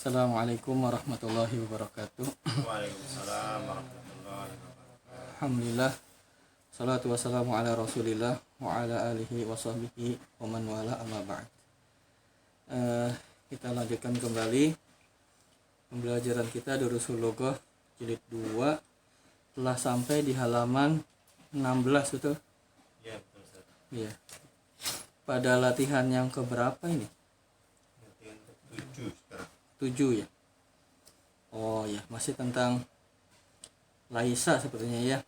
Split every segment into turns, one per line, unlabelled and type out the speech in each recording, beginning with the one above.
Assalamualaikum warahmatullahi wabarakatuh.
Waalaikumsalam warahmatullahi wabarakatuh.
Alhamdulillah, salatu wassalamu ala rasulillah wa ala alihi wa sahbihi wa man wala amma ba'd. Kita lanjutkan kembali pembelajaran kita Durusul Lughah jilid 2. Telah sampai di halaman 16 itu.
Ya, betul Ustaz.
Iya. Pada latihan yang keberapa ini?
Latihan ke-7 sekarang.
7 ya. Oh ya, masih tentang Laisa sepertinya ya.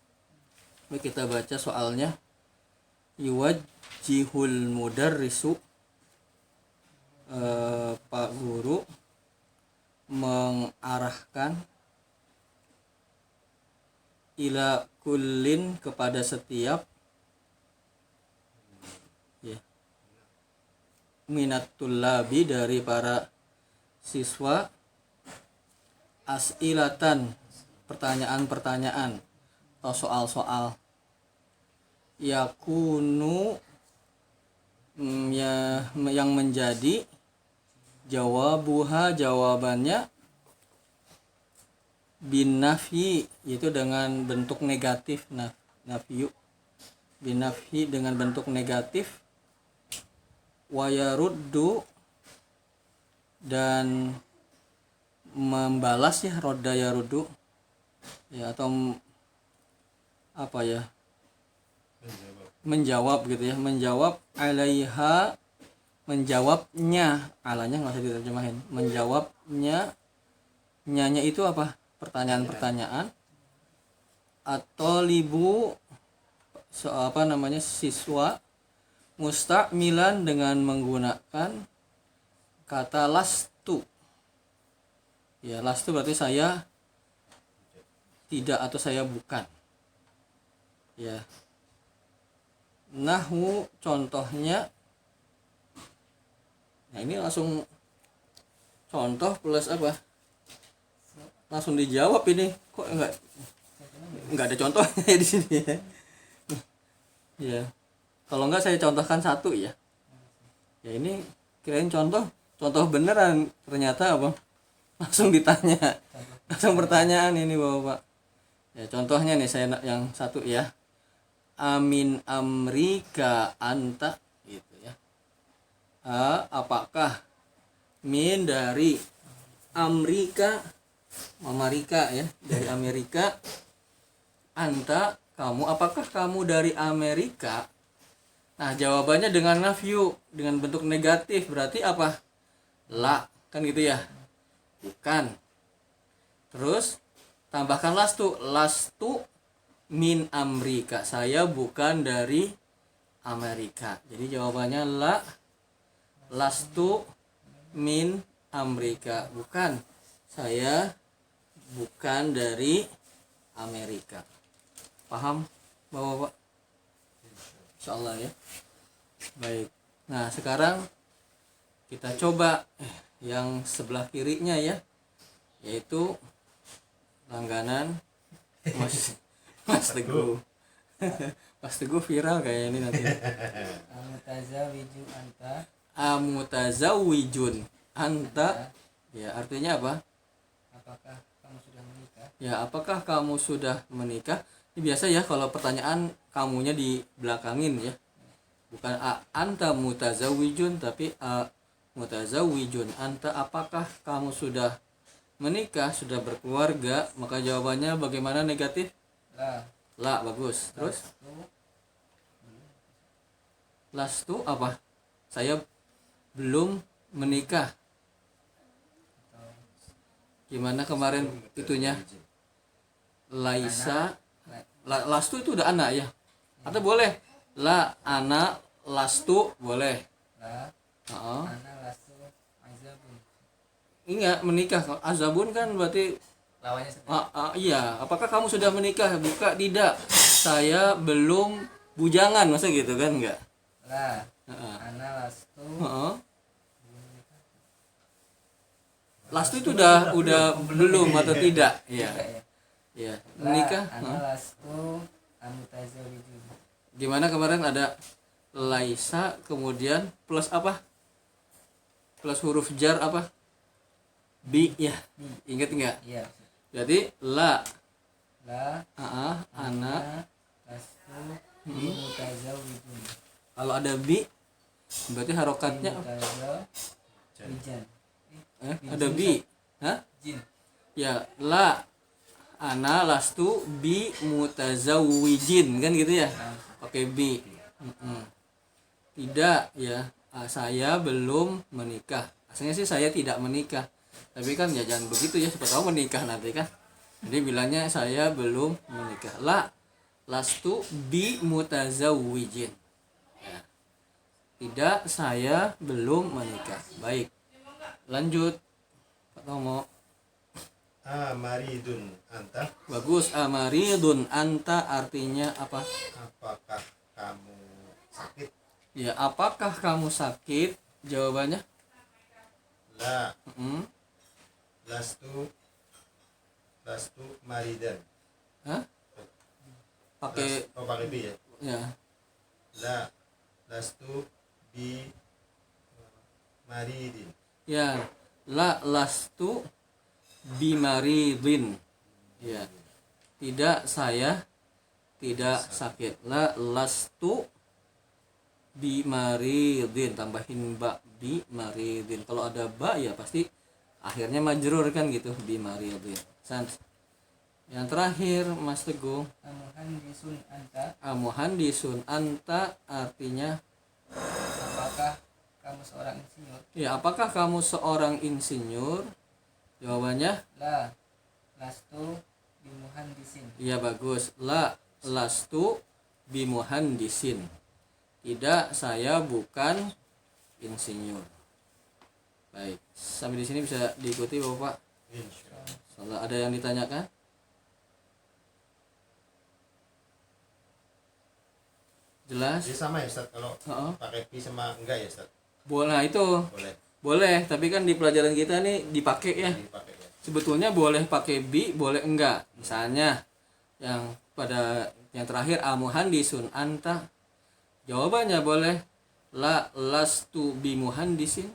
Baik, kita baca soalnya. Yuwajjihul mudarrisu, Pak Guru mengarahkan ila kullin kepada setiap ya, minat tullabi dari para siswa as'ilatan, pertanyaan-pertanyaan atau soal-soal yakunu yang menjadi jawabannya bin nafyi, yaitu dengan bentuk negatif. Nafyu bin nafyi dengan bentuk negatif, wa yaruddu dan membalas ya, rodda yaruddu ya, atau apa ya, menjawab gitu ya, menjawab alaiha, menjawabnya, alanya nggak usah diterjemahin, menjawabnya, nyanya itu apa, pertanyaan-pertanyaan, atau libu siswa musta'milan dengan menggunakan kata lastu. Ya, lastu berarti saya tidak atau saya bukan. Ya. Nahwu contohnya. Nah, ini langsung contoh plus apa? Langsung dijawab ini. Kok enggak ada contohnya di sini ya. Ya. Kalau enggak saya contohkan satu ya. Ya, ini kirain contoh beneran, ternyata apa? Langsung ditanya. Langsung pertanyaan ini Bapak. Ya, contohnya nih saya yang satu ya. Amin amrika anta gitu ya. Apakah min dari Amerika, Amerika ya, dari Amerika, anta kamu, apakah kamu dari Amerika? Nah, jawabannya dengan nafyu, dengan bentuk negatif, berarti apa? La, kan gitu ya? Bukan. Terus tambahkan lastu min Amerika, saya bukan dari Amerika. Jadi jawabannya la, lastu min Amerika, bukan, saya bukan dari Amerika. Paham Bapak-bapak? Insyaallah ya. Baik. Nah, sekarang kita coba yang sebelah kirinya ya, yaitu langganan Mas Teguh. Mas Teguh viral kayak ini nanti. Amutazawijun anta. Ya, artinya apa?
Apakah kamu sudah menikah?
Ya, apakah kamu sudah menikah? Ini biasa ya kalau pertanyaan kamunya di belakangin ya. Bukan anta mutazawijun, tapi mutazawijun anta, apakah kamu sudah menikah, sudah berkeluarga? Maka jawabannya bagaimana, negatif? La, bagus. Terus lastu apa? Saya belum menikah. Gimana kemarin itunya? Laisa. Lastu itu udah anak ya? Atau boleh? La, anak, lastu, boleh.
Ana lastu azabun.
Ingat, menikah. Azabun kan berarti
Lawannya seperti
iya. Apakah kamu sudah menikah? Buka, tidak. Saya belum bujangan, masa gitu kan? Enggak.
ana lastu.
Lastu itu udah belum atau tidak? Iya. Ya, menikah.
Ana lastu amutazawijun.
Gimana kemarin ada laisa, kemudian plus apa? Plus huruf jar apa? bi ya. Ingat enggak?
Iya.
Jadi la
La
ana.
lastu mutazawwijun.
Kalau ada bi berarti harokatnya
Mutazawwijan.
ada bi. Hah?
Jin.
Ya, la ana lastu bi mutazawwijin kan gitu ya. Pakai bi. Tidak ya, saya belum menikah. Asalnya sih saya tidak menikah. Tapi kan ya jangan begitu ya, siapa tahu menikah nanti kan. Jadi bilangnya saya belum menikah. La lastu bi mutazawwijin. Ya. Tidak, saya belum menikah. Baik. Lanjut. Pak Tomo.
Maridun anta.
Bagus. Amaridun anta artinya apa?
Apakah kamu sakit?
Ya, apakah kamu sakit? Jawabannya?
La
Mm.
lastu maridan.
Hah? Pakai
pakai bi ya.
ya.
La lastu bi maridin.
Ya, la lastu bimaridin. Ya. Tidak, saya tidak sakit. La lastu bimaridin, tambahin ba bimaridin. Kalau ada ba ya pasti akhirnya majrur kan gitu, bimaridin. Sans. Yang terakhir Mas Teguh,
Amuhandisun anta.
amuhandisun anta artinya
Apakah kamu seorang insinyur?
ya, apakah kamu seorang insinyur? Jawabannya
La lastu bimuhandisin.
iya, bagus. La lastu bimuhandisin. Tidak, saya bukan insinyur. Baik, sampai di sini bisa diikuti Bapak.
Insyaallah.
Kalau ada yang ditanyakan? Jelas?
Jadi sama ya Ustaz kalau
Heeh.
pakai bi sama enggak ya Ustaz?
Boleh, nah itu
Boleh
boleh, tapi kan di pelajaran kita nih dipakai ya.
dipakai ya.
Sebetulnya boleh pakai bi, boleh enggak. Misalnya yang pada yang terakhir amuhandisun anta, jawabannya boleh la lastu bimuhandisin,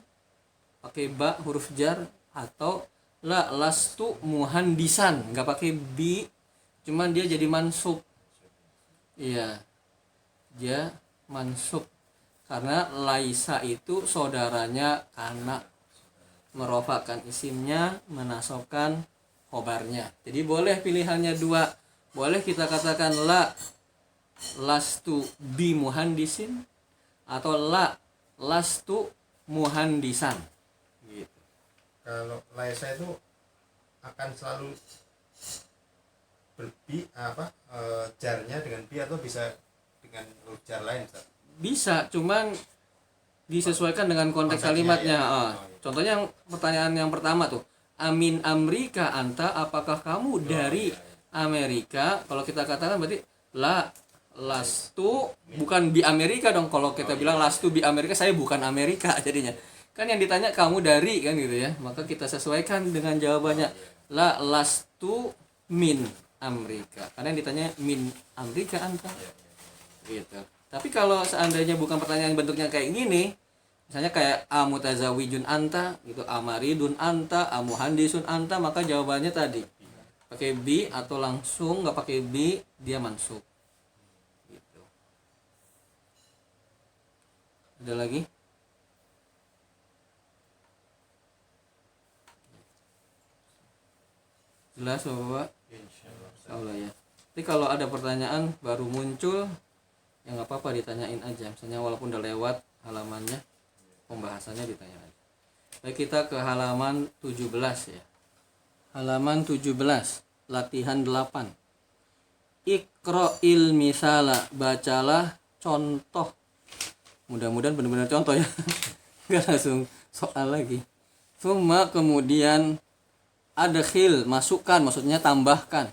pakai ba huruf jar, atau la lastu muhandisan, nggak pakai bi, cuman dia jadi mansub. Iya, dia mansub karena laisa itu saudaranya kana, merofakkan isimnya, menasobkan khobarnya. Jadi boleh pilihannya dua. Boleh kita katakan la lastu bi muhandisin atau la lastu muhandisan. Gitu.
Kalau laisa itu akan selalu berbi jarnya dengan bi atau bisa dengan huruf jar lain Ustaz?
Bisa, cuman disesuaikan dengan konteks
Konteksnya,
kalimatnya.
ya.
Ah. Contohnya yang pertanyaan yang pertama tuh, amin amrika anta, apakah kamu dari Amerika? Kalau kita katakan berarti la lastu, bukan bi Amerika dong. Kalau kita bilang lastu bi Amerika, saya bukan Amerika jadinya. Kan yang ditanya kamu dari kan gitu ya. Maka kita sesuaikan dengan jawabannya la lastu min Amerika. Karena yang ditanya min Amerika anta. Gitu. Tapi kalau seandainya bukan pertanyaan bentuknya kayak gini, misalnya kayak amutazawijun anta gitu, amaridun anta, amuhandisun anta, maka jawabannya tadi pakai bi, atau langsung nggak pakai bi, dia mansub. Gitu. Ada lagi? Jelas Bapak?
Insyaallah Ustaz.
Allah ya. Tapi kalau ada pertanyaan baru muncul, ya nggak apa-apa, ditanyain aja. Misalnya walaupun udah lewat halamannya, pembahasannya ditanya aja. Baik, kita ke halaman 17 ya. Halaman 17, latihan 8. Iqra'il misala, bacalah contoh. Mudah-mudahan benar-benar contoh ya. Nggak langsung soal lagi. Summa kemudian adkhil, masukkan, maksudnya tambahkan.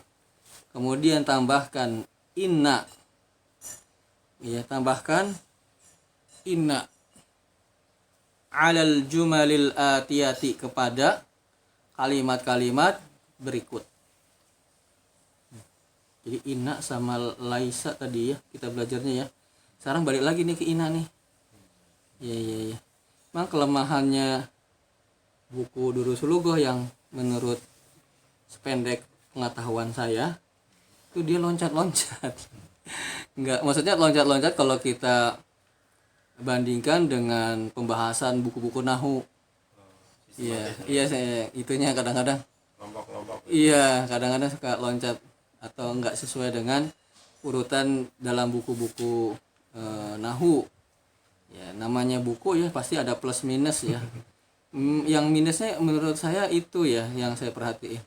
Kemudian tambahkan inna. Ya, tambahkan inna alal jumalil atiyati, kepada kalimat-kalimat berikut. Jadi inna sama laisa tadi ya kita belajarnya ya. Sekarang balik lagi nih ke inna nih. Ya. Memang kelemahannya buku Durus Lughah yang menurut sependek pengetahuan saya itu dia loncat-loncat. Enggak, maksudnya loncat-loncat kalau kita bandingkan dengan pembahasan buku-buku nahu. Iya, iya saya itunya kadang-kadang.
Kelompok-kelompok.
Iya, kadang-kadang suka loncat atau enggak sesuai dengan urutan dalam buku-buku nahu. Ya, namanya buku ya pasti ada plus minus ya. Yang minusnya menurut saya itu ya yang saya perhatiin.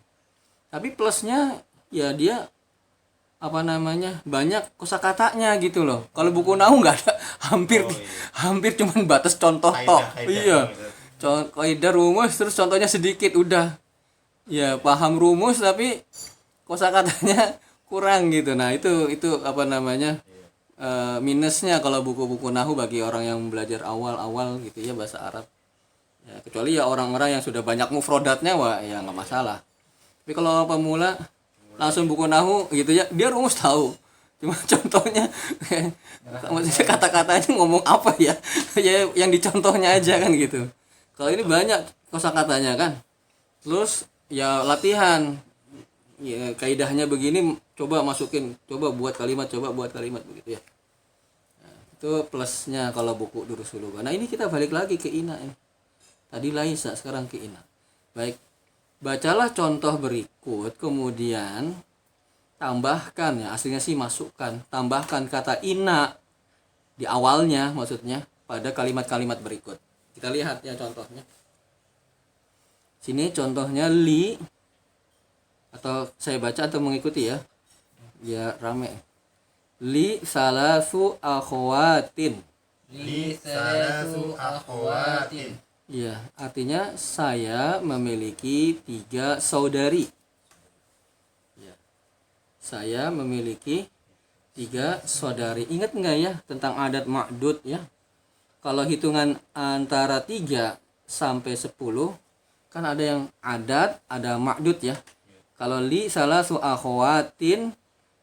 Tapi plusnya ya dia apa namanya banyak kosakatanya gitu loh. Kalau buku nahu nggak ada, hampir hampir cuman batas contoh toh. Iya, kaidah rumus terus contohnya sedikit udah. Ya paham rumus tapi kosakatanya kurang gitu. Nah itu apa namanya minusnya kalau buku-buku nahu bagi orang yang belajar awal-awal gitu ya bahasa Arab. Ya, kecuali ya orang-orang yang sudah banyak mufrodatnya wah ya nggak masalah. Tapi kalau pemula langsung buku nahu gitu ya dia rumus tahu cuma contohnya maksudnya kata-katanya ngomong apa ya ya yang dicontohnya aja kan gitu. Kalau ini banyak kosakatanya kan terus ya latihan ya kaidahnya begini coba masukin coba buat kalimat begitu ya. Nah, itu plusnya kalau buku Durus Lughah. Nah ini kita balik lagi ke Ina ini tadi Laisa sekarang ke Ina. Baik, bacalah contoh berikut kemudian tambahkan ya aslinya sih masukkan tambahkan kata ina di awalnya maksudnya pada kalimat-kalimat berikut. Kita lihat ya contohnya. Sini contohnya li atau saya baca atau mengikuti ya. Ya rame. Li salasu akhwatin.
Li salasu akhwatin.
Ya, artinya saya memiliki 3 saudari. Ya. Saya memiliki 3 saudari. Ingat enggak ya tentang adat ma'dud ya? Kalau hitungan antara 3 sampai 10 kan ada yang adat, ada ma'dud ya. Kalau li salasu akhwatin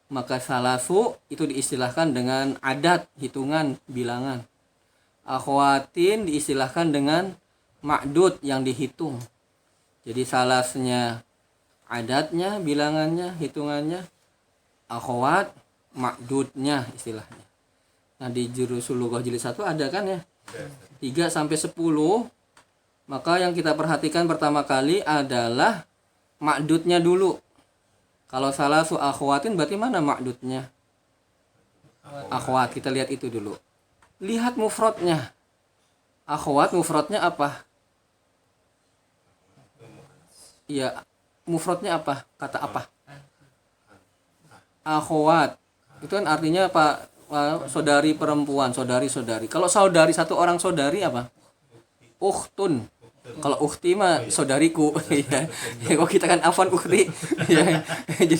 maka salasu itu diistilahkan dengan adat, hitungan, bilangan. Akhwatin diistilahkan dengan ma'dud yang dihitung. Jadi salasnya adatnya, bilangannya, hitungannya, akhwat ma'dudnya istilahnya. Nah di Durusul Lughah jilid 1 ada kan ya 3 sampai 10. Maka yang kita perhatikan pertama kali adalah ma'dudnya dulu. Kalau salasu akhwatin berarti mana ma'dudnya? Akhwat, kita lihat itu dulu. Lihat mufradnya. Akhwat mufradnya apa? Iya, mufradnya apa? Kata apa? Akhwat. Itu kan artinya apa? Saudari perempuan, saudari-saudari. Kalau saudari satu orang saudari apa? Ukhtun. Kalau ukhti mah saudariku ya. Kalau kita kan afan ukhti ya. Jadi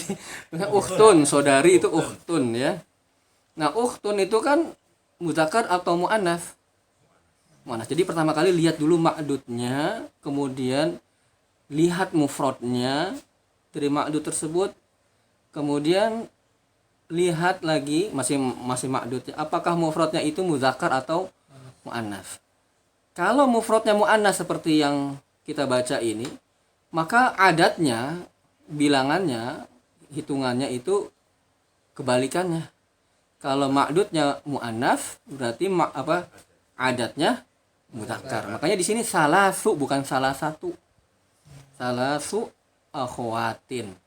ukhtun, saudari itu ukhtun ya. Nah, ukhtun itu kan muzakkar atau muannats? Muannats. Jadi pertama kali lihat dulu ma'dudnya, kemudian lihat mufradnya dari ma'dud tersebut, kemudian lihat lagi masih ma'dudnya apakah mufradnya itu muzakkar atau muannats. Kalau mufradnya muannats seperti yang kita baca ini, maka adatnya, bilangannya, hitungannya itu kebalikannya. Kalau ma'dudnya muannats berarti adatnya muzakkar. Makanya di sini salasu bukan salah satu. Salasu akhwatin.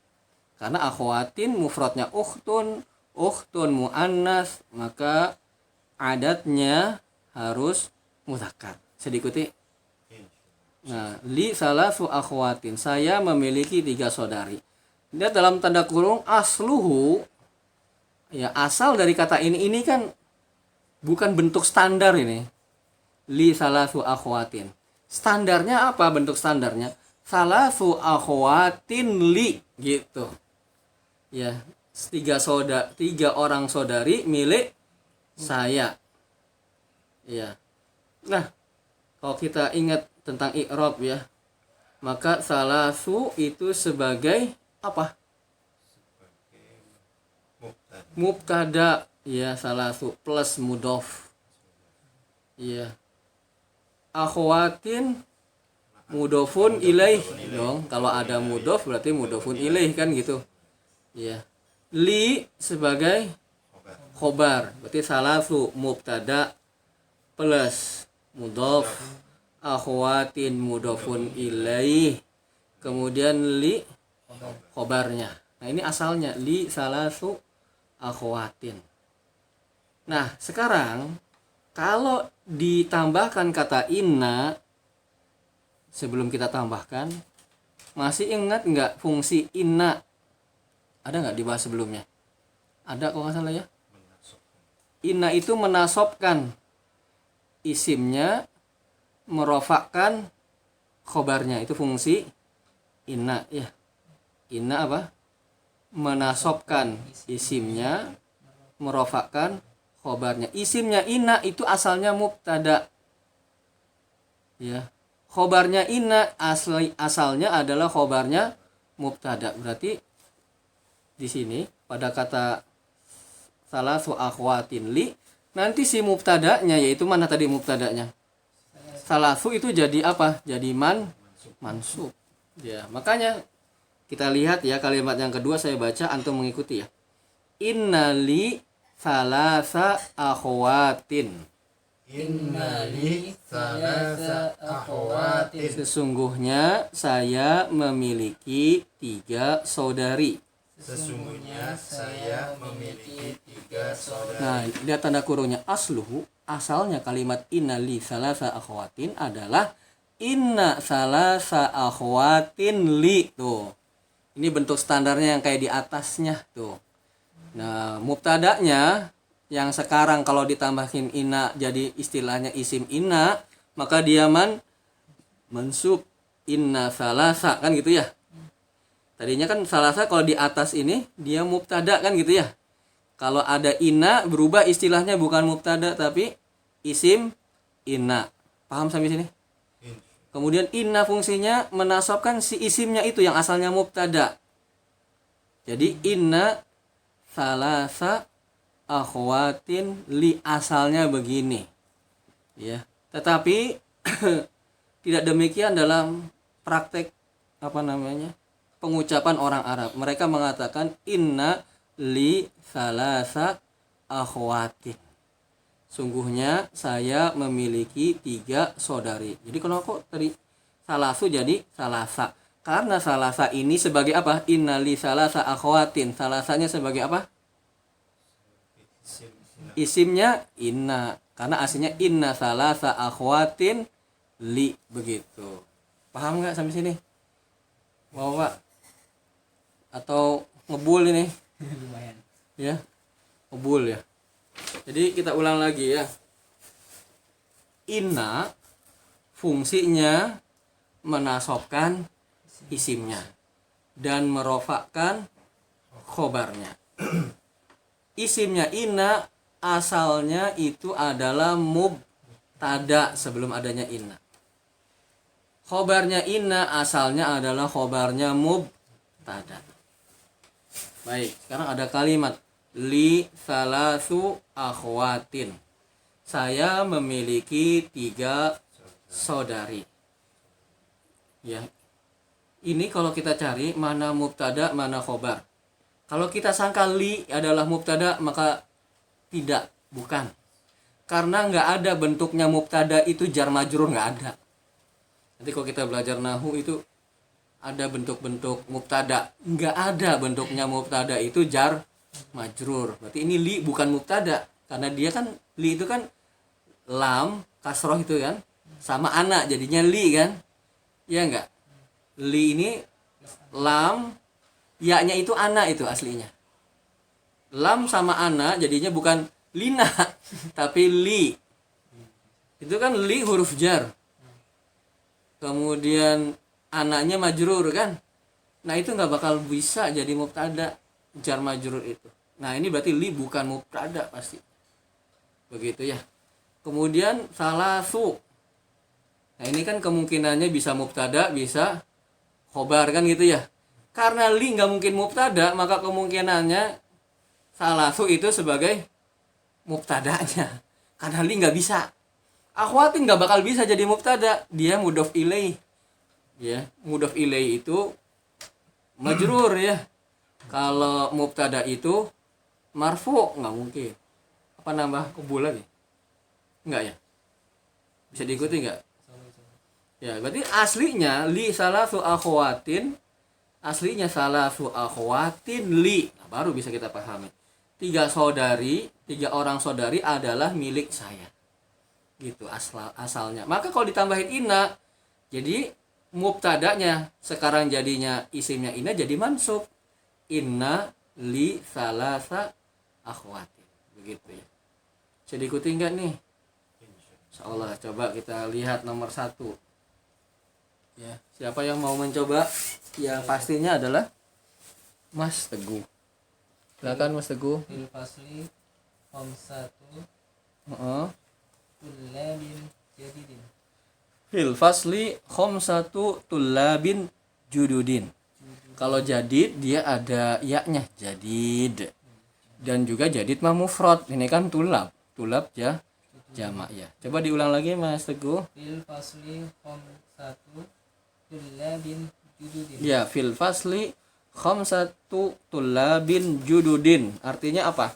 Karena akhwatin mufradnya ukhtun muannas, maka adatnya harus muzakkar. Saya diikuti. Nah, li salasu akhwatin. Saya memiliki 3 saudari. Lihat dalam tanda kurung asluhu. Ya, asal dari kata ini kan bukan bentuk standar ini. Li salasu akhwatin. Standarnya apa bentuk standarnya? Salasu akhwatin li gitu. Ya, 3 orang saudari milik saya. Ya. Nah, kalau kita ingat tentang i'rab ya, maka salasu itu sebagai apa? Mubtada ya, salasu plus mudhof. Ya. Akhwatin mudofun ilaih dong. Kalau ada mudof berarti mudofun ilaih kan gitu. Ya. Li sebagai khobar. Berarti salasu mubtada plus mudof akhwatin mudofun ilaih. Kemudian li khobarnya. Nah, ini asalnya li salasu akhwatin. Nah, sekarang kalau ditambahkan kata inna sebelum kita tambahkan, masih ingat nggak fungsi inna? Ada nggak dibahas sebelumnya? Ada kok nggak salah ya. Inna itu menasobkan isimnya, merofakkan khobarnya. Itu fungsi inna ya. Inna apa? Menasobkan isimnya, merofakkan khobarnya. Isimnya inna itu asalnya mubtada. Ya. Khobarnya inna asalnya adalah khobarnya mubtada. Berarti di sini pada kata salasu akhwatin li, nanti si mubtadanya yaitu mana tadi mubtadanya? Salasu itu jadi apa? Jadi mansub. Ya, makanya kita lihat ya kalimat yang kedua saya baca, antum mengikuti ya. Innali salasa akhwatin.
Innali salasa akhwatin.
Sesungguhnya saya memiliki 3 saudari.
Sesungguhnya saya memiliki 3 saudara.
Nah, lihat tanda kurungnya asluhu, asalnya kalimat innali salasa akhwatin adalah inna salasa akhwatin li. Tuh. Ini bentuk standarnya yang kayak di atasnya tuh. Nah, mubtadanya yang sekarang kalau ditambahin inna jadi istilahnya isim inna, maka dia mansub inna salasa kan gitu ya. Tadinya kan salasa kalau di atas ini dia mubtada kan gitu ya. Kalau ada inna berubah istilahnya bukan mubtada tapi isim inna. Paham sampai sini? Kemudian inna fungsinya menasabkan si isimnya itu yang asalnya mubtada. Jadi inna salasa akhwatin li asalnya begini. Ya. Tetapi tidak demikian dalam praktek pengucapan orang Arab. Mereka mengatakan inna li salasa akhwatin. Sungguhnya saya memiliki 3 saudari. Jadi kenapa tadi salasu jadi salasa? Karena salasa ini sebagai apa? Inna li salasa akhwatin. Salasanya sebagai apa? Isimnya inna. Karena aslinya inna salasa akhwatin li, begitu. Paham nggak sampai sini? Mau Pak? Atau ngebul ini?
Lumayan.
Ya, ngebul ya. Jadi kita ulang lagi ya. Inna fungsinya menasobkan isimnya dan merofakkan khobarnya. Isimnya inna asalnya itu adalah mubtada sebelum adanya inna. Khobarnya inna asalnya adalah khobarnya mubtada. Baik, sekarang ada kalimat li salasu akhwatin. Saya memiliki 3 saudari. Ya. Ini kalau kita cari mana mubtada, mana khobar. Kalau kita sangka li adalah mubtada, maka tidak, bukan. Karena nggak ada bentuknya mubtada itu jar majrur, nggak ada. Nanti kalau kita belajar nahu itu ada bentuk-bentuk mubtada, nggak ada bentuknya mubtada itu jar majrur. Berarti ini li bukan mubtada, karena dia kan li itu kan lam kasroh itu kan sama ana jadinya li kan, ya enggak? Li ini lam, ya-nya itu ana itu aslinya. Lam sama ana jadinya bukan lina tapi li. Itu kan li huruf jar. Kemudian anaknya majrur kan. Nah, itu nggak bakal bisa jadi mubtada jar majrur itu. Nah, ini berarti li bukan mubtada pasti. Begitu ya. Kemudian salasu. Nah, ini kan kemungkinannya bisa mubtada, bisa khobar kan gitu ya. Karena li nggak mungkin mubtada, maka kemungkinannya salasu itu sebagai mubtadanya. Karena li nggak bisa. Akhwatin nggak bakal bisa jadi mubtada, dia mudhof ilaih. Ya, mudhof ilaih itu majrur ya. Kalau mubtada itu marfu, nggak mungkin. Apa nambah qubul lagi? Enggak ya? Bisa diikuti nggak? Ya, berarti aslinya li salasu akhwatin, aslinya salasu akhwatin li. Nah, baru bisa kita pahami. 3 orang saudari adalah milik saya. Gitu asalnya. Maka kalau ditambahin inna, jadi mubtadanya sekarang jadinya isimnya inna jadi mansub. Inna li salasa akhwatin. Begitu ya. Bisa diikuti nggak nih? Insyaallah. Coba kita lihat nomor 1. Ya, siapa yang mau mencoba? Yang pastinya adalah Mas Teguh. Silakan Mas Teguh.
Fil fasli khamsatu
Heeh.
tullabin jadidin.
Fil fasli khamsatu tullabin jududin. Kalau jadid dia ada yaknya, jadid. Dan juga jadid mah mufrad. Ini kan tulab. Tulab ya jamak ya. Coba diulang lagi Mas Teguh.
Fil fasli khamsatu tullabin jududin.
Ya, fil fasli khamsatu tullabin jududin. Artinya apa?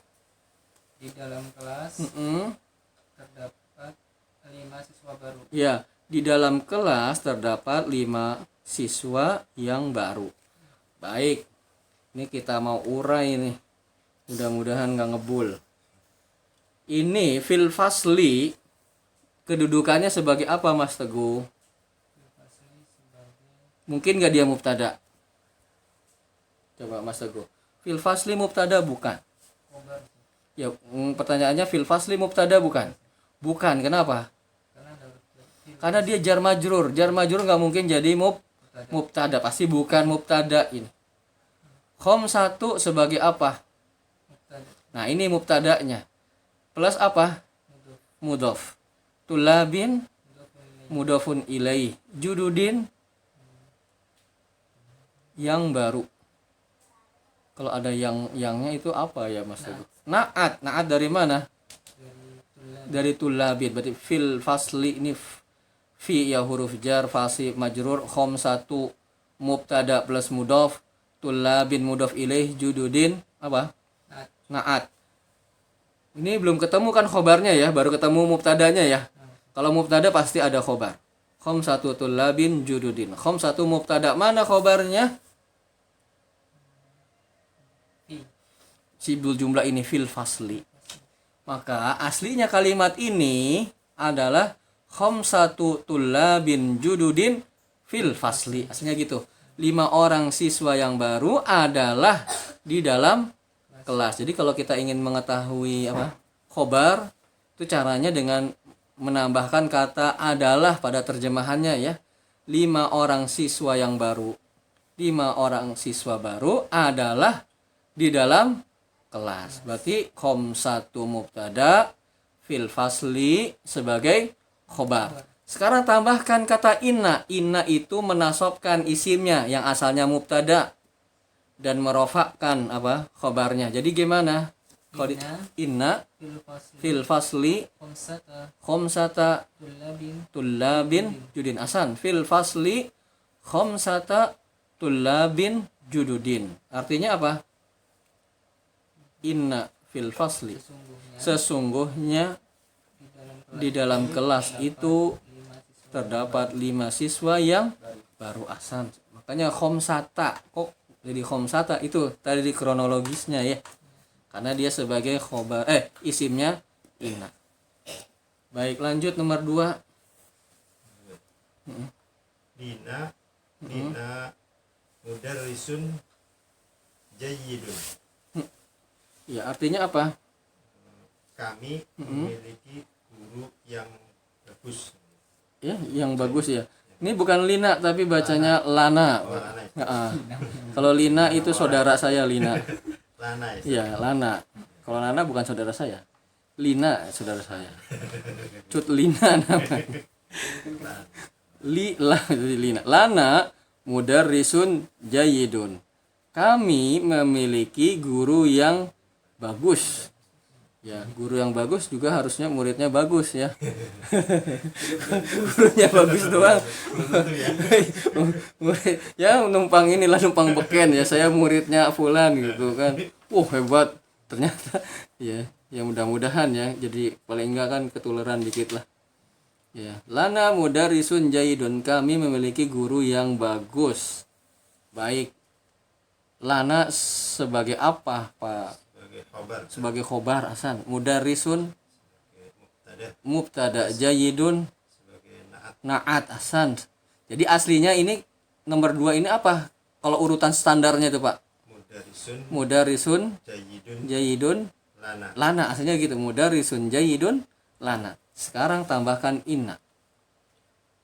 Di dalam kelas
Mm-mm.
terdapat 5 siswa baru.
Ya, di dalam kelas terdapat 5 siswa yang baru. Baik, ini kita mau urai nih. Mudah-mudahan nggak ngebul. Ini fil fasli kedudukannya sebagai apa Mas Teguh?
Fil fasli sebagai
Mungkin nggak dia mubtada? Coba Mas Teguh. Fil fasli mubtada bukan?
khobar.
Ya, pertanyaannya fil fasli mubtada bukan? Bukan, kenapa?
Karena ada fil
Karena dia jar majrur. Jar majrur nggak mungkin jadi mubtada. Pasti bukan mubtada ini. Khamsatu sebagai apa?
mubtada
Nah, ini mubtadanya. Plus apa? Mudhof. Tulabin mudhofun ilaih. Jududin yang baru. Kalau ada yangnya itu apa ya Mas Teguh? Naat. Naat dari mana? Dari tulabin. Berarti fil fasli ini fi ya huruf jar, fasi majrur, khamsatu mubtada plus mudhof, tulabin mudhof ilaih, jududin apa? Naat. Ini belum ketemu kan khobarnya ya, baru ketemu mubtadanya ya. Kalau mubtada pasti ada khobar. Khamsatu tullabin jududin. Khamsatu mubtada, mana khobarnya? Sibul jumlah ini fil fasli. Maka aslinya kalimat ini adalah khamsatu tullabin jududin fil fasli. Aslinya gitu. 5 orang siswa yang baru adalah di dalam kelas. Jadi kalau kita ingin mengetahui apa khobar, itu caranya dengan menambahkan kata adalah pada terjemahannya ya. 5 orang siswa yang baru. 5 orang siswa baru adalah di dalam kelas. Berarti khamsatu mubtada fil fasli sebagai khobar. Sekarang tambahkan kata inna. Inna itu menasobkan isimnya yang asalnya mubtada dan merofakkan apa khobarnya. Jadi gimana? Kalau inna fil fasli khamsata tullabin judin. Asan fil fasli khamsata tullabin jududin. Artinya apa? Inna fil fasli sesungguhnya di dalam kelas itu terdapat 5 siswa yang baru. Asan. Makanya khamsata kok jadi khamsata itu tadi di kronologisnya ya. Karena dia sebagai khobar isimnya inna. Baik, lanjut nomor 2.
Dina mudarrisun jayyidun.
Ya, artinya apa?
Kami memiliki guru yang bagus.
Ya, yang bagus ya. Ini bukan Lina tapi bacanya Lana. Kalau Lina itu saudara saya Lina.
Lana ya.
Iya, Lana. Kalau Lana bukan saudara saya. Lina saudara saya. Cut Lina namanya. Lina. Lana mudarrisun jayyidun. Kami memiliki guru yang bagus. Ya, guru yang bagus juga harusnya muridnya bagus ya. Gurunya bagus doang. Murid, ya numpang inilah numpang beken ya. Saya muridnya fulan gitu kan. Hebat. Ternyata ya mudah-mudahan ya. Jadi paling enggak kan ketularan dikit lah. Ya, lana mudarisun jaidun, kami memiliki guru yang bagus. Baik. Lana sebagai apa, Pak?
sebagai khabar,
Sebagai khobar Hasan. Mudarisun
sebagai mubtada,
mubtada, jayidun
sebagai naat.
naat Hasan. Jadi aslinya ini nomor 2 ini apa? Kalau urutan standarnya itu Pak.
Mudarisun,
Mudarisun
jayidun,
jayidun
lana.
lana, aslinya gitu. Mudarisun jayidun lana. Sekarang tambahkan inna.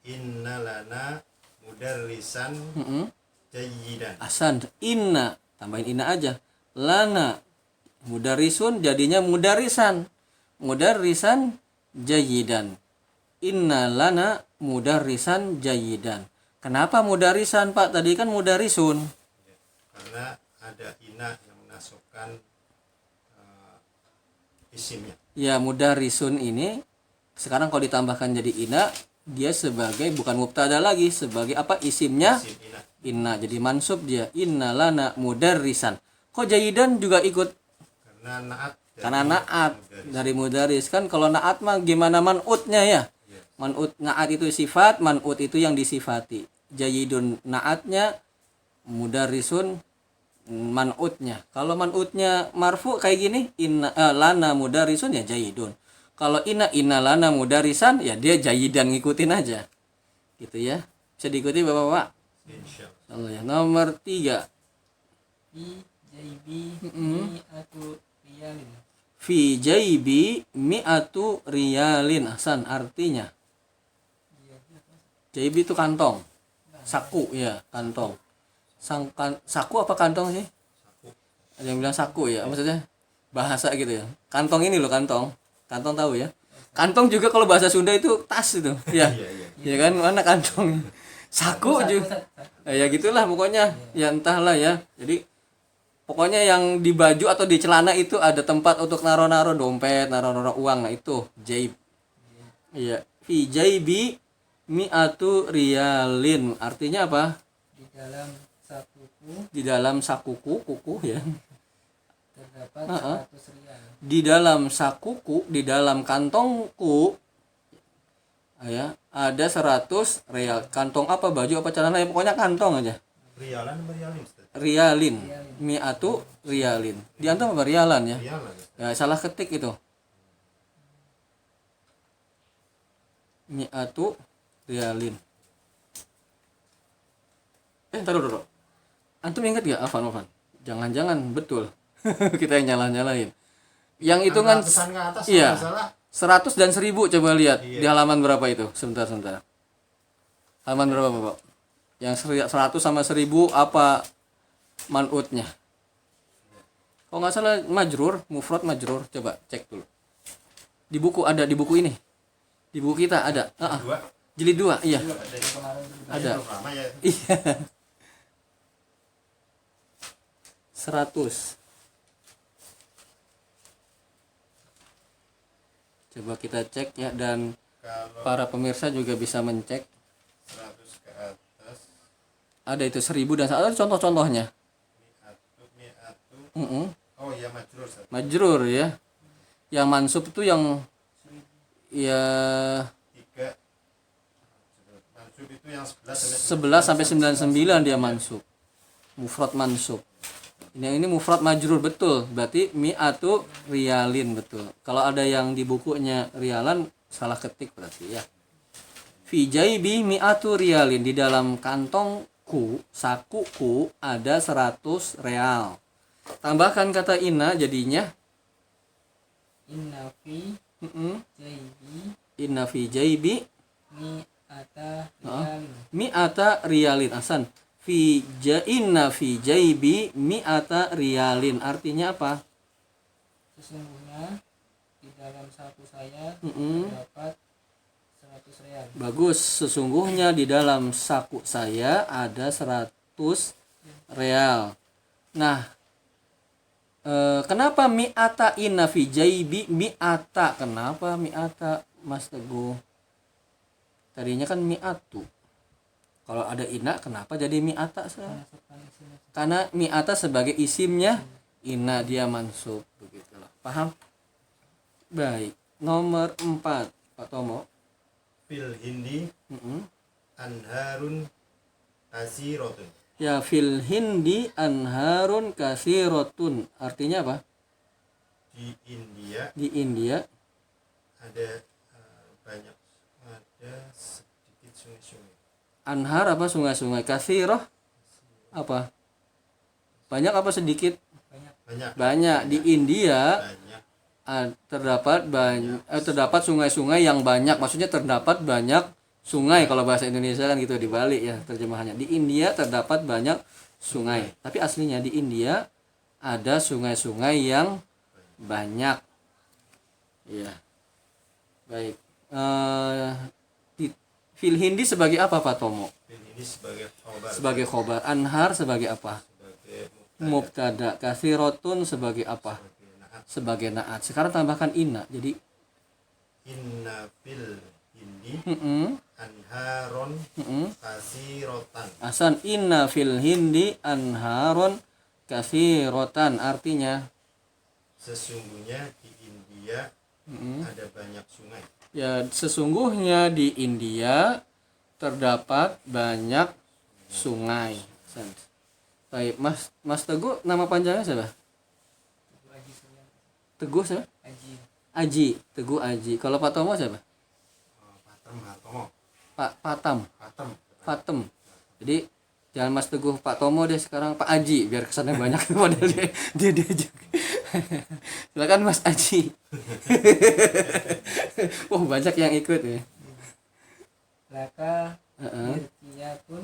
Inna lana mudarrisan
Mm-mm.
jayidan.
Hasan, inna, tambahin inna aja. Lana mudarisun jadinya mudarisan. Mudarisan jayidan. Inna lana mudarisan jayidan. Kenapa mudarisan Pak? Tadi kan mudarisun.
Ya, karena ada ina yang menasukkan isimnya.
Ya, mudarisun ini sekarang kalau ditambahkan jadi ina, dia sebagai bukan mubtada lagi, sebagai apa? Isimnya
Isim ina.
inna. Jadi mansub dia. Inna lana mudarisan. Kok jayidan juga ikut?
Karena naat dari
Karena naat
mudarris.
dari mudaris kan. Kalau naat mah gimana man'utnya ya?
Ya.
Man'ut, naat itu sifat, man'ut itu yang disifati. Jayidun naatnya, mudarisun man'utnya. Kalau man'utnya marfu kayak gini, inna lana mudarisun ya jayidun. Kalau inna lana mudarisan ya dia jayidan, ngikutin aja. Gitu ya. Bisa diikuti Bapak-bapak?
Insyaallah.
Allah ya. Nomor 3.
Fi jaibi mi'atu riyalin.
Fi jaibi mi'atu riyalin. Hasan, artinya jaibi itu kantong. Saku ya, kantong. Saku apa kantong sih? Ada yang bilang saku ya, maksudnya bahasa gitu ya. Kantong ini loh, kantong. Kantong tahu ya? Kantong juga kalau bahasa Sunda itu tas itu. Ya.
Iya, iya.
Ya kan, mana kantong? Saku juga. Ya gitulah pokoknya. Ya entahlah ya. Jadi pokoknya yang di baju atau di celana itu ada tempat untuk naro-naro dompet, naro-naro uang. Nah itu jaib. Iya. Fi jaibi mi'atu riyalin. Artinya apa?
Di dalam sakuku
Di dalam sakuku, kuku ya.
terdapat 100 riyal.
Di dalam sakuku, di dalam kantongku ya, ada 100 real. Kantong apa? Baju apa celana ya, pokoknya kantong aja.
Rialan apa rialin, Ustaz?
Rialin. Mi'atu rialin. Di antum apa rialan ya?
Rialan. Ustaz.
Ya salah ketik itu. Mi'atu rialin. Ntar dulu. Antum ingat gak Afan? Jangan-jangan betul. Kita yang nyalah-nyalahin. Yang hitungan
Ratusan ke atas
iya.
kalau nggak salah.
100 dan 1000 coba lihat
Iya.
di halaman berapa itu? Sebentar. Halaman berapa, Bapak? Yang 100 sama 1000 apa man'utnya? Kalau nggak salah majrur, mufrad majrur. Coba cek dulu. Di buku ada, di buku ini. Di buku kita ada.
Dua.
Jilid 2, iya.
Ada.
Ada.
Lama ya.
Iya. 100. Coba kita cek ya, dan
Kalau
para pemirsa juga bisa mencek.
100 ke atas,
Ada itu 1000 dan ada contoh-contohnya.
mi'atu. Oh iya, majrur, Ustaz.
Majrur ya. Yang mansub itu yang ya
3. Mansub itu yang
11 sampai 99 dia mansub. Mufrad mansub. Ini mufrad majrur betul. Berarti mi'atu riyalin betul. Kalau ada yang di bukunya rialan salah ketik berarti ya. Fi jaibi mi'atu riyalin, di dalam kantongku, sakuku ada 100 real. Tambahkan kata inna jadinya
Inna fi jaibi
inna fi jaibi
mi'ata riyalin.
mi'ata riyalin. Hasan. Inna fi jaibi mi'ata riyalin. Artinya apa?
Sesungguhnya di dalam saku saya
Mm-mm.
terdapat 100 riyal.
Bagus. Sesungguhnya di dalam saku saya ada 100 real. Nah, Kenapa mi'ata inna fi jaibi mi'ata? Kenapa mi'ata, Mas Teguh? Tadinya kan mi'atu. Kalau ada inna kenapa jadi mi'ata?
Masukkan isinya.
Karena mi'ata sebagai isimnya inna, dia mansub, begitulah. Paham? Baik. Nomor 4, Pak Tomo.
Fil hindi
Mm-mm.
anharun kasirotun.
Ya, fil hindi anharun kasirotun. Artinya apa?
Di India
Di India
ada banyak, ada sedikit sungai-sungai.
anhar apa sungai-sungai, kasiroh apa? Banyak apa sedikit?
Banyak.
Banyak. Di India
Banyak.
terdapat sungai-sungai yang banyak. Maksudnya terdapat banyak sungai, kalau bahasa Indonesia kan gitu, dibalik ya terjemahannya. Di India terdapat banyak sungai. Tapi aslinya di India ada sungai-sungai yang banyak. Iya. Baik. Fil hindi sebagai apa, Pak Tomo?
Fil hindi sebagai khobar.
Sebagai khobar. Anhar sebagai apa?
Sebagai
Mubtada. Kasirotun sebagai apa?
sebagai naat.
Sebagai naat. Sekarang tambahkan inna. Jadi
Inna fil hindi
mm-mm,
anharon
mm-mm.
kasirotan.
Asan inna fil hindi anharon kasirotan. Artinya
Sesungguhnya di India
mm-mm,
ada banyak sungai.
ya, sesungguhnya di India terdapat banyak sungai. Baik, Mas Teguh, nama panjangnya siapa?
Teguh Aji Surya.
Teguh siapa?
Aji.
Aji, Teguh Aji. Kalau Pak Tomo siapa?
Patem Hartomo.
Pak Patam,
Patem.
Patem. Jadi jangan Mas Teguh, Pak Tomo deh sekarang, Pak Aji, biar kesannya banyak padahal dia juga. Silakan Mas Aji. Wah, banyak yang ikut ya.
Laka
Heeh.
birkiyatun.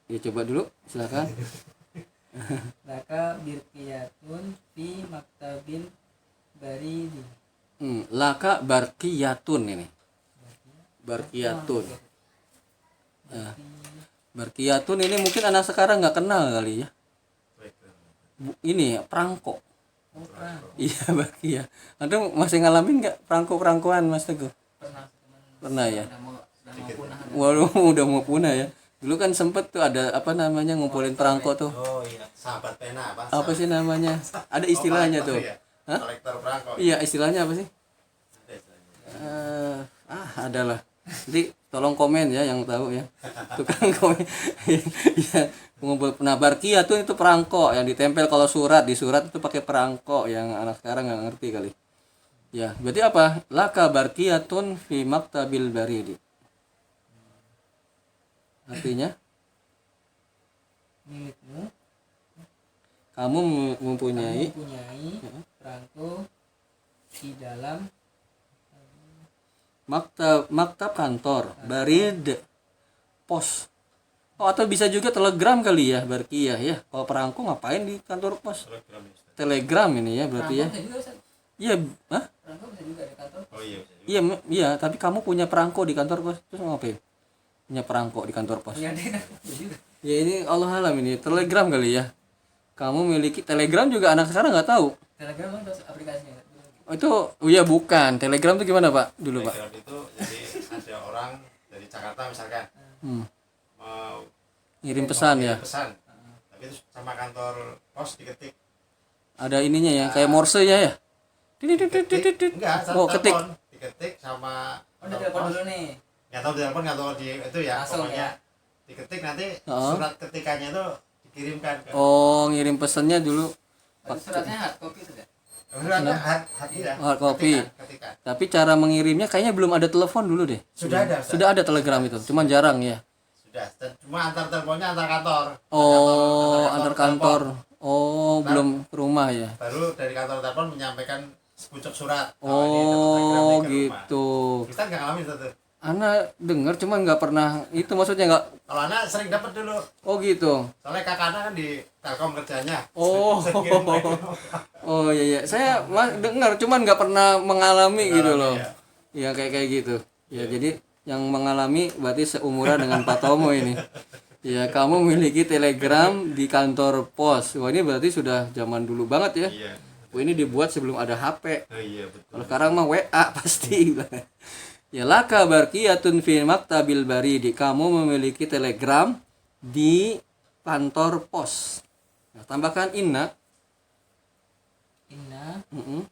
Ya coba dulu, silakan.
Laka birkiyatun fi maktabil baridi.
Laka barkiyatun ini. Barkiyatun. Barkiyatun ini mungkin anak sekarang nggak kenal kali ya. Ini perangko.
Oh, perang.
Iya, barkiyah. Antum masih ngalamin nggak perangko-perangkoan, Mas Teguh?
Pernah.
Pernah ya.
Sudah mau punah.
Waduh, udah mau punah ya. Dulu kan sempet tuh ada apa namanya, ngumpulin perangko tuh.
Oh iya, sahabat pena apa?
Apa sih namanya? Ada istilahnya tuh. Hah?
Kolektor perangko.
Iya, istilahnya apa sih?
Ada istilahnya.
Adalah. Jadi tolong komen ya yang tahu ya. Tukang komen. Ya, pengumpul. Nah, barkiyah tuh itu perangko yang ditempel kalau surat, di surat itu pakai perangko, yang anak sekarang nggak ngerti kali. Ya, berarti apa? Laka barkiyatun fi maktabil baridi. Artinya
Milikmu
kamu mempunyai
perangko di dalam
maktab kantor, barid, pos. Oh, atau bisa juga telegram kali ya, barkiyah ya. Kalau perangko ngapain di kantor pos?
Telegram ya, Ustaz.
Telegram ini ya berarti ya.
perangko bisa juga, Ustaz.
Iya, hah?
Perangko bisa juga di kantor.
Oh iya, bisa juga.
Iya, iya, tapi kamu punya perangko di kantor pos, terus ngapain? Punya perangko di kantor pos.
Punya deh. Jadi
Ya ini Allah alam, ini telegram kali ya. Kamu miliki telegram juga, anak sekarang nggak tahu.
Telegram kan ada aplikasinya.
Oh, itu, oh iya bukan. Telegram itu gimana Pak? Dulu Pak.
Telegram itu jadi ada orang dari Jakarta misalkan
Hmm.
mau
Ngirim pesan ya.
pesan, tapi itu sama kantor pos diketik.
Ada ininya ya, kayak Morse ya.
Diketik, enggak,
Oh,
telepon.
ketik.
Diketik sama
Oh, udah telepon dulu nih.
nggak tahu telepon, nggak tahu di itu ya,
Langsung
pokoknya
ya.
diketik nanti
Oh.
surat ketikannya itu dikirimkan ke
Oh, ngirim pesannya dulu.
Suratnya hard copy sudah.
suratnya hati ya,
Hard copy.
ketikan.
Tapi cara mengirimnya kayaknya belum ada telepon dulu deh.
Sudah ada, Ustaz.
Sudah ada telegram itu, cuman jarang ya.
Sudah, dan cuma antar teleponnya antar kantor.
Oh, antar kantor.
telepon.
Oh, belum ke rumah ya.
Baru dari kantor telepon menyampaikan sepucuk surat. Ini dapat telegram
Oh,
nih ke rumah.
gitu.
Kita nggak ngalamin itu tuh.
Ana dengar cuman nggak pernah, itu maksudnya nggak.
Kalau anak sering dapat dulu.
Oh gitu.
Soalnya kakak anak kan di Telkom kerjanya.
Oh.
Sering kirim lagi.
Oh iya iya. Saya dengar cuman nggak pernah mengalami gitu loh.
ya.
Iya kayak gitu. Ya jadi yang mengalami berarti seumuran dengan Pak Tomo ini. Ya, kamu memiliki telegram di kantor pos. Wah, ini berarti sudah zaman dulu banget ya.
Iya.
Wah, ini dibuat sebelum ada HP.
Oh iya betul.
Kalau sekarang mah WA pasti. Ya, laka barqiyatun fi maktabil baridi. Kamu memiliki telegram di kantor pos. Nah, tambahkan inna.
Inna
Mm-mm.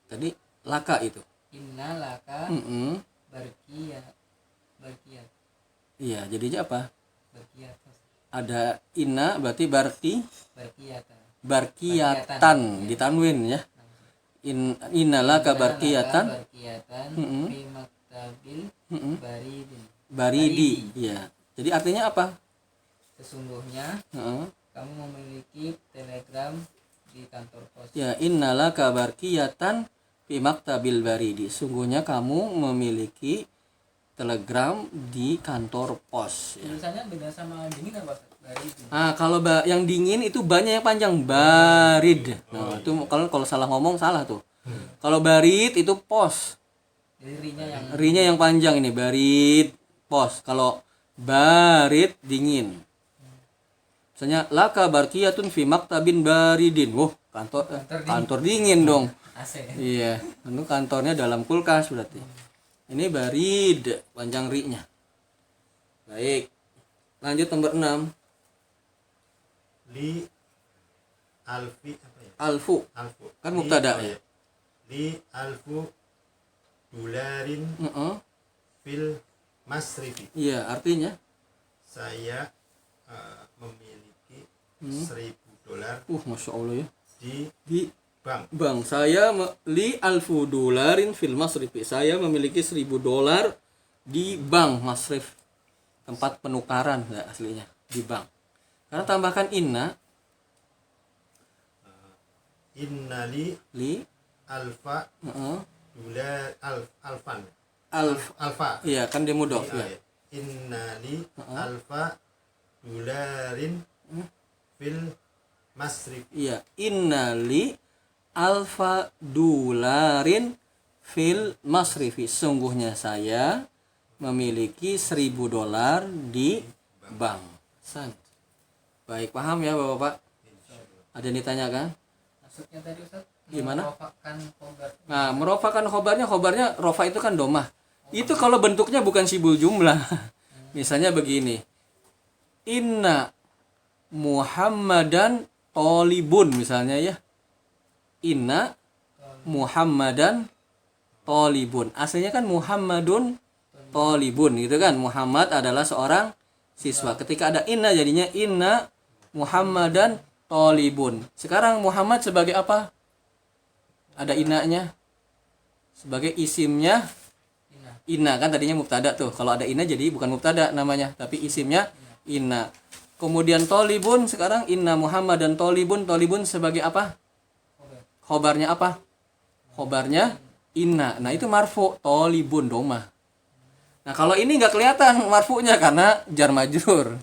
Tadi laka itu.
inna laka
Mm-mm.
barqiyat barqiyat
Iya, jadinya apa?
barqiyat
Ada inna berarti
barqiyata
barqiyatan ditanwin ya. Inna laka barqiyatan
barqiyatan
Mm-mm.
fi maktabil
Mm-mm.
baridin
baridi. Iya. Jadi artinya apa?
sesungguhnya
Heeh.
kamu memiliki telegram di kantor pos.
Ya, innalaka barqiyatan fi maktabil baridi. Sungguhnya kamu memiliki telegram di kantor pos ya.
Tulisannya beda sama dingin apa baridin?
Ah, kalau yang dingin itu banyak yang panjang barid. Nah, itu kalau salah ngomong salah tuh. Kalau barid itu pos.
Jadi rinya yang
Rinya yang panjang ini barid pos. Kalau barid dingin. Misalnya laka barqiyatun fi maktabin baridin. Wah, kantor dingin dong.
AC.
Iya, itu kantornya dalam kulkas berarti. Ini barid, panjang ri-nya. Baik. Lanjut nomor 6.
Li alfi apa ya?
Alfu.
Alfu.
Kan mubtada
Oh
ya?
iya. Li alfu dolarin
Heeh.
fil masrifi.
Iya, artinya
Saya memiliki $1.000
Masya Allah ya.
di
Di
bank.
bank saya li alfu dolarin fil masrifi. Saya memiliki $1.000 di bank masrif, tempat penukaran ya, aslinya di bank. Karena tambahkan inna
Innali
li
alfa
heeh,
dolar alfan.
alf
Alfa.
iya kan dia mudhof
Iya,
ya.
iya. Innali alfa dolarin fil masrif.
Iya, innali alfa dolarin fil masrifi. Sungguhnya saya memiliki $1.000 di bank. San. Baik, paham ya Bapak-bapak? Ada yang ditanyakan?
Maksudnya tadi Ustaz
Gimana?
merofakan khobar.
Nah, merofakan khobarnya rofa itu kan domah. Itu kalau bentuknya bukan sibul jumlah. Misalnya begini. Inna Muhammadan tolibun misalnya ya. Inna Muhammadan tolibun. Aslinya kan Muhammadun tolibun gitu kan. Muhammad adalah seorang siswa. Ketika ada inna jadinya inna Muhammadan tolibun. Sekarang Muhammad sebagai apa? Ada innanya. Sebagai isimnya inna kan tadinya mubtada tuh. Kalau ada inna jadi bukan mubtada namanya, tapi isimnya inna. Kemudian tolibun sekarang inna Muhammadan tolibun. Tolibun sebagai apa? Khobarnya apa? Khobarnya inna. Nah itu marfu tolibun domah. Nah kalau ini nggak kelihatan marfunya karena jar majrur.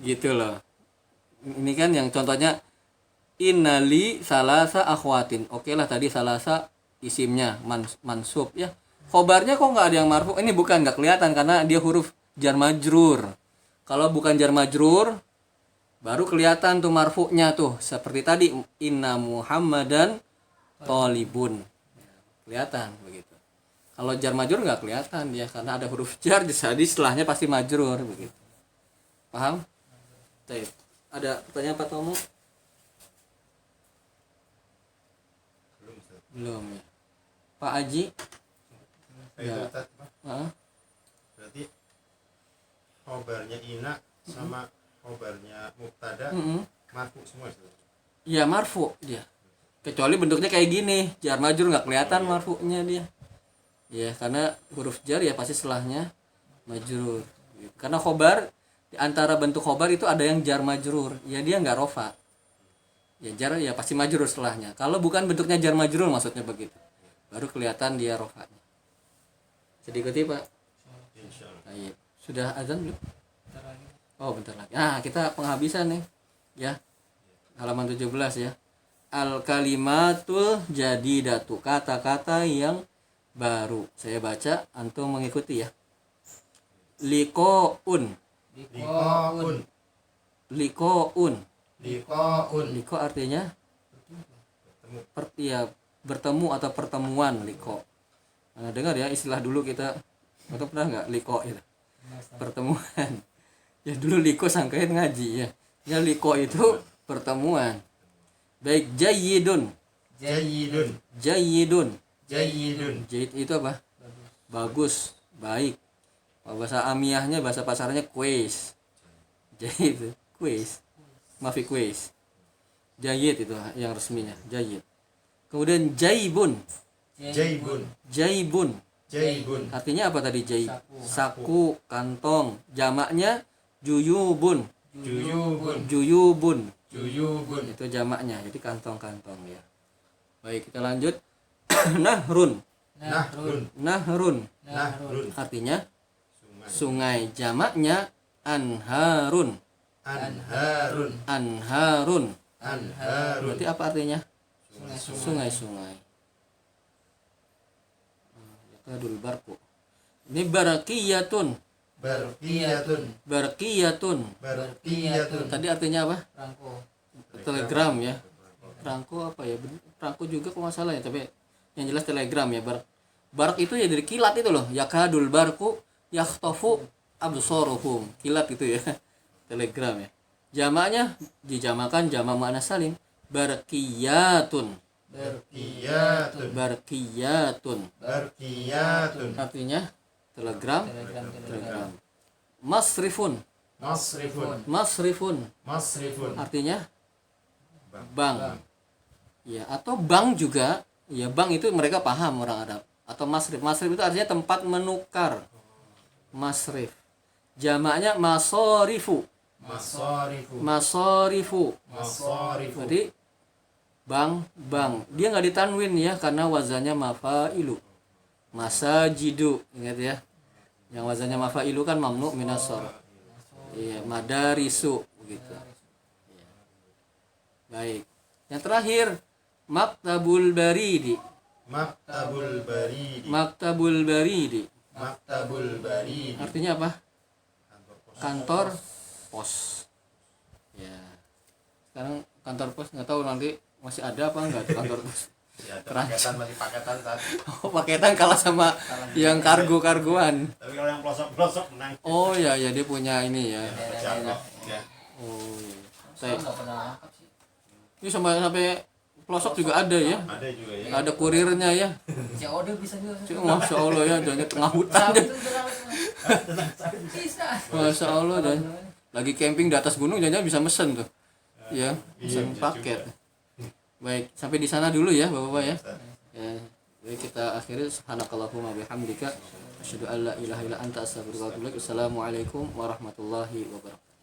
Gitu loh. Ini kan yang contohnya innali salasa akhwatin. Oke lah tadi salasa isimnya mansub ya. Khobarnya kok nggak ada yang marfu? Ini bukan nggak kelihatan karena dia huruf jar majrur. Kalau bukan jar majrur baru kelihatan tuh marfu'nya tuh. Seperti tadi inna Muhammadan tolibun. Kelihatan begitu. Kalau jar majrur nggak kelihatan dia karena ada huruf jar jadi setelahnya pasti majrur begitu. Paham? Baik. Ada pertanyaan Pak Tomo? Belum ya. Pak Aji?
Itu
Ya.
Ustaz, apa?
Hah?
Berarti khobarnya ina sama khobarnya mubtada
Mm-mm.
marfu semua Ustaz.
Iya marfu dia. Kecuali bentuknya kayak gini, jar majrur nggak kelihatan marfu'nya dia. Ya karena huruf jar ya pasti setelahnya majrur. Karena khobar di antara bentuk khobar itu ada yang jar majrur, ya dia nggak rofa. Ya jar ya pasti majrur setelahnya. Kalau bukan bentuknya jar majrur maksudnya begitu. Baru kelihatan dia rofanya. Jadi ikuti Pak.
Insyaallah.
Baik. Sudah azan belum?
Bentar lagi.
Oh bentar lagi. Nah kita penghabisan nih. Ya. Halaman 17 ya. Al kalimatul jadidatu. Kata-kata yang baru. Saya baca, antum mengikuti ya. Liqaun.
Liqaun.
Liqaun.
Liqaun.
Liqa artinya bertemu atau pertemuan liqa. Nah, dengar ya istilah dulu kita pernah nggak liqa itu? Pertemuan. Ya dulu liqa sangkain ngaji ya. Ya liqa itu pertemuan. Baik, jayyidun.
Jayyidun.
Jayyidun.
Jayyidun.
Jayyid itu apa? Bagus, baik. Bahasa amiyahnya, bahasa pasarnya kuis. Jayyid, kuis. Maafi kuis. Jayyid itu yang resminya, jayyid. Kemudian jaibun.
Jaybun.
Jaibun.
Jaybun.
Artinya apa tadi jaib?
Saku.
Saku, kantong. Jamaknya juyubun.
Juyubun.
Juyubun.
Juyubun.
Itu jamaknya, jadi kantong-kantong ya. Baik, kita lanjut. Nahrun.
Nahrun.
Nahrun.
Nahrun.
Artinya
Sungai.
sungai. Jamaknya anharun.
Anharun.
Anharun.
Anharun.
Berarti apa artinya?
Sungai.
Sungai-sungai. Yakadul barku. Ini barakiyatun.
Barqiyatun.
Barakiyatun.
Barqiyatun.
Tadi artinya apa?
Rangko.
Telegram ya. Perangko apa ya? Perangko juga kok masalah ya, tapi yang jelas telegram ya. Barak itu ya dari kilat itu loh. Yakadul barku yakhtafu absaruhum. Kilat itu ya. Telegram ya. Jamaknya dijamakan jamak muannats salim. Barqiyatun.
Barqiyatun.
Barqiyatun.
Barqiyatun.
Artinya telegram. Telegram. Masrifun.
Masrifun.
Masrifun.
Masrifun.
Artinya bank. Ya, atau bank juga. Ya, bank itu mereka paham orang Arab. Atau masrif. Masrif itu artinya tempat menukar. Masrif. Jamaknya masorifu.
Masarifu.
Masorifu.
Masarifu.
Jadi bank. Dia nggak ditanwin ya karena wazannya mafailu. Masajidu, ingat ya. Yang wazannya mafailu kan mamnu minas sharf. Iya, madarisu begitu. Iya. Baik. Yang terakhir, maktabul baridi.
Maktabul baridi.
Maktabul baridi.
Maktabul baridi.
Artinya apa? Kantor pos. Ya. Sekarang kantor pos nggak tahu nanti masih ada apa enggak kantor pos.
Ya,
Keranjang.
masih paketan saat.
Oh, paketan kalah sama yang kargo-kargoan.
Tapi kalau yang pelosok-pelosok menang.
Oh ya, ya dia punya ini ya.
Jangkok. Ya.
Oh iya.
Saya
Saya
nggak pernah angkat sih.
ini sampai pelosok juga ada ya.
Ada juga ya.
Ada kurirnya ya.
COD bisa juga.
Cuk, Masya Allah ya, jangan tengah hutan
Sabtu
deh.
bisa.
Masya Allah dan lagi camping di atas gunung jangan bisa mesen tuh. Ya, mesen
bisa
paket. Baik, sampai di sana dulu ya Bapak-bapak ya. Ya, baik kita akhiri subhanakallahumma bihamdika asyhadu an la ilaha illa anta astaghfiruka wa atubu ilaik. Assalamualaikum warahmatullahi wabarakatuh.